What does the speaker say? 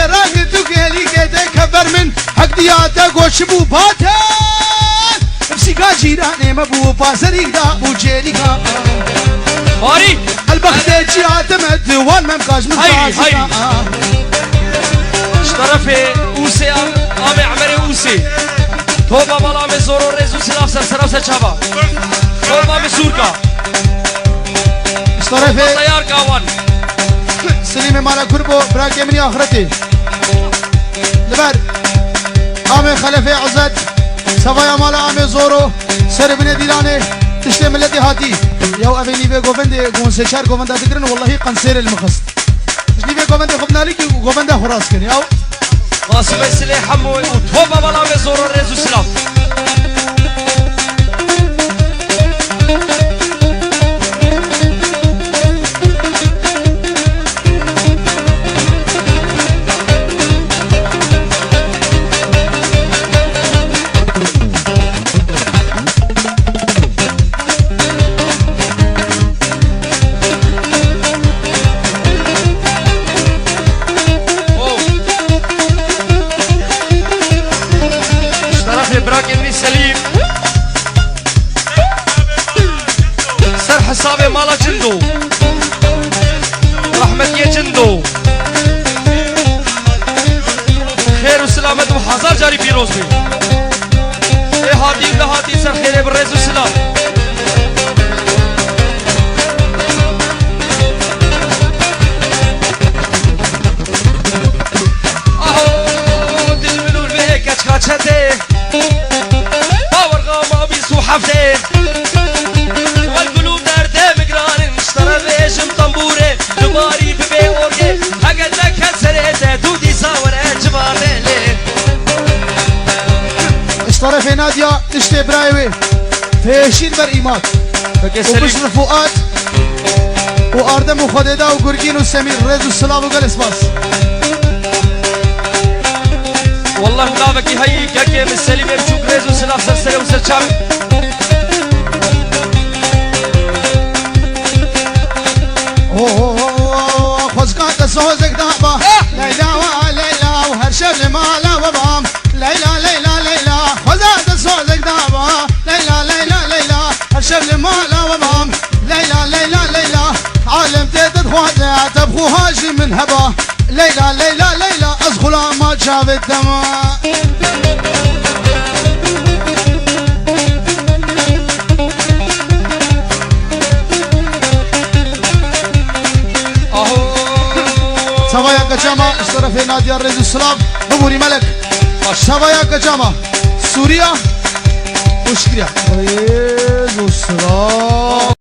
راقد وقالي قيدي كبر من حق دياتك وشبو باتن بسيقا جيراني مبو بازري دا بو جيريقا ماري البختي جيات مدوان ممكاج من هاي اشترفي اوسي امي عمري اوسي توبا مالا مي زورو ريزو سلاف سر چابا توبا مي سوركا اشترفي طيار كاوان سليم مالا كربو براكي مني اخرتي لبر امي خلفي عزت سوايا مالا امي زورو سر بني ديراني تشتي ملتي هاتي يو ابي نيبي غوفندي غونسيشار غوفندا تكرن والله قنصير المخص نيبي غوفندي خبنا لك غوفندا خراس كن يو قاسم السلي حمو وتوبا مالا مي زورو ريزو سلاف حسابي مالا جندو رحمتي جندو خير وسلامة وحزار جاري بيروز بي اي هادي لهادي سر خير بالرئيس وسلام اهو دل منور بهيك اشكاتشتي باور غاما بيسو حفتي دماري ببي اورجي هقد لك هالسريته دودي صاور اجباري ليه اشترفي نادية تشتي برايوي فيشين بر ايمات وبشر فؤاد واردم وخديدا وقرقين وسمير ريز والسلام وقال اسباس والله ملابك هيك هكي من السليم يمشوك ريز والسلام سرسري وسرشامي خزقات سوزك دابا ليلى وليلى وهرشل مالا وبام ليلى ليلى ليلى خزقات سوزك دابا ليلى ليلى ليلى هرشل مالا وبام ليلى ليلى ليلى عالم تيدد خوازة تبخو هاجي من هبا ليلى ليلى ليلى أزغلا ما شافت دما سوايا كجاما اشترف نادي الرئيس السلام بموري ملك سوايا كجاما سوريا وشكريا رئيس السلام